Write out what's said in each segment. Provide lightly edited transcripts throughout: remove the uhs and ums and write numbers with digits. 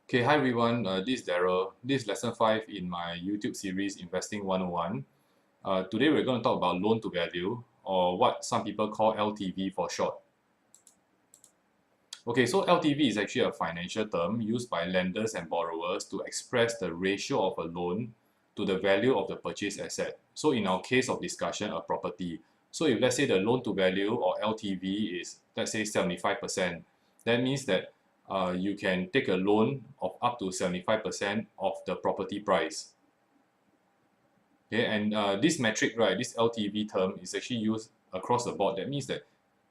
Okay, hi everyone. This is Daryl. This is lesson 5 in my YouTube series Investing 101. Today we're going to talk about loan to value, or what some people call LTV for short. Okay, so LTV is actually a financial term used by lenders and borrowers to express the ratio of a loan to the value of the purchased asset. So in our case of discussion, a property. So if let's say the loan to value or LTV is, let's say 75%, that means that you can take a loan of up to 75% of the property price. Okay, and this metric, right, this LTV term is actually used across the board. That means that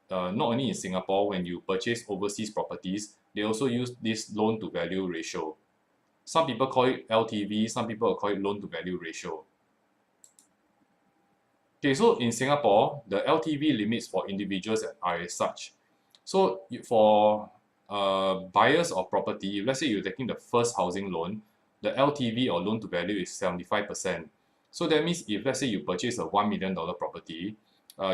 not only in Singapore, when you purchase overseas properties, they also use this loan to value ratio. Some people call it LTV, some people call it loan to value ratio. Okay, so in Singapore, the LTV limits for individuals are as such. So for buyers of property, let's say you're taking the first housing loan, the LTV or loan to value is 75%. So that means if let's say you purchase a $1 million property,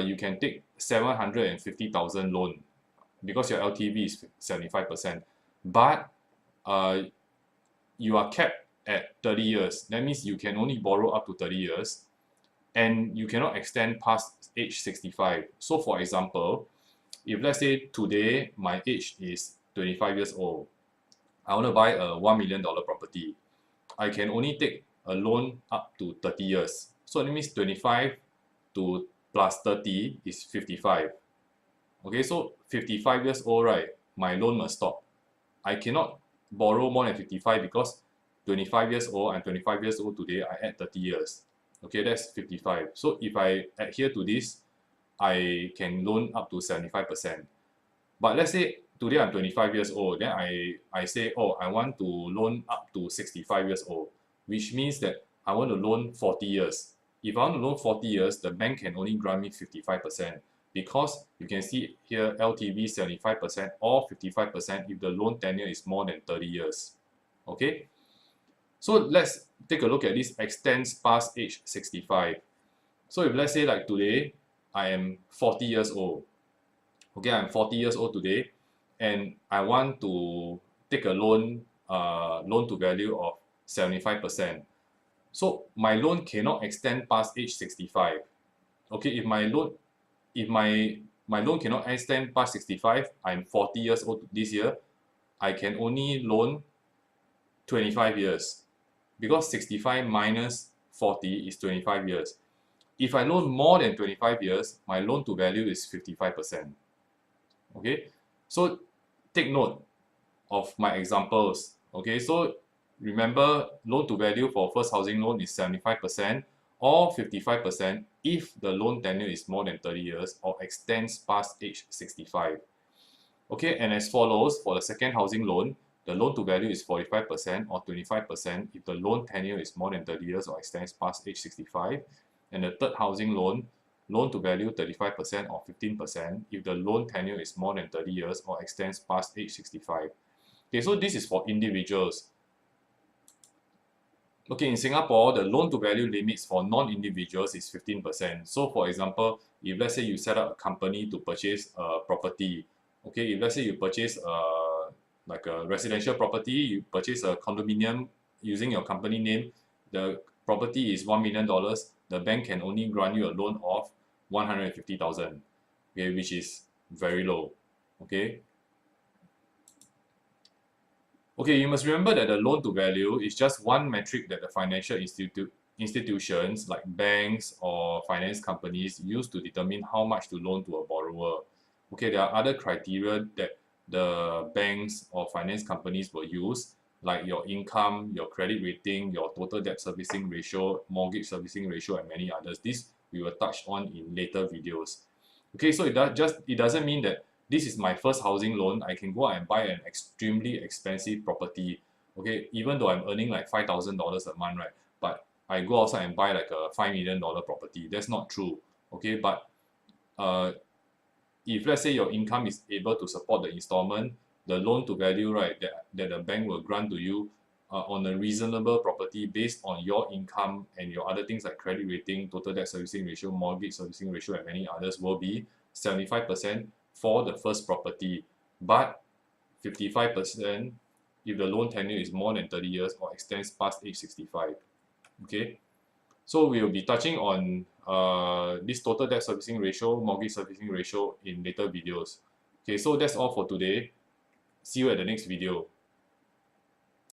you can take 750,000 loan because your LTV is 75%. But you are capped at 30 years. That means you can only borrow up to 30 years and you cannot extend past age 65. So for example, if let's say today my age is 25 years old, I want to buy a $1 million property. I can only take a loan up to 30 years. So that means 25 to plus 30 is 55. Okay, so 55 years old, right, my loan must stop. I cannot borrow more than 55 because 25 years old, I'm 25 years old today, I add 30 years. Okay, that's 55. So if I adhere to this, I can loan up to 75%. But let's say today I'm 25 years old, then I say, oh, I want to loan up to 65 years old, which means that I want to loan 40 years. If I want to loan 40 years, the bank can only grant me 55% because you can see here LTV 75% or 55% if the loan tenure is more than 30 years. Okay, so let's take a look at this extends past age 65. So if let's say like today, I am 40 years old. Okay, I'm 40 years old today, and I want to take a loan, loan to value of 75%. So my loan cannot extend past age 65. Okay, if my loan cannot extend past 65, I'm 40 years old this year, I can only loan 25 years because 65 minus 40 is 25 years. If I loan more than 25 years, my loan to value is 55%. Okay, so take note of my examples. Okay, so remember loan to value for first housing loan is 75% or 55% if the loan tenure is more than 30 years or extends past age 65. Okay, and as follows, for the second housing loan, the loan to value is 45% or 25% if the loan tenure is more than 30 years or extends past age 65. And the third housing loan to value 35% or 15% if the loan tenure is more than 30 years or extends past age 65. Okay, so this is for individuals. Okay, in Singapore, the loan to value limits for non-individuals is 15%. So for example, if let's say you set up a company to purchase a property, okay, if let's say you purchase like a residential property, you purchase a condominium using your company name, the property is $1 million, the bank can only grant you a loan of 150,000, okay, which is very low. Okay. Okay, you must remember that the loan to value is just one metric that the financial institutions like banks or finance companies use to determine how much to loan to a borrower. Okay, there are other criteria that the banks or finance companies will use, like your income, your credit rating, your total debt servicing ratio, mortgage servicing ratio, and many others. This we will touch on in later videos. Okay, so it doesn't mean that this is my first housing loan, I can go out and buy an extremely expensive property. Okay, even though I'm earning like $5,000 a month, right? But I go outside and buy like a $5 million property. That's not true. Okay, but uh, if let's say your income is able to support the installment, the loan to value, right, that the bank will grant to you on a reasonable property based on your income and your other things like credit rating, total debt servicing ratio, mortgage servicing ratio, and many others will be 75% for the first property, but 55% if the loan tenure is more than 30 years or extends past age 65. Okay, so we will be touching on this total debt servicing ratio, mortgage servicing ratio in later videos. Okay, so that's all for today. See you at the next video.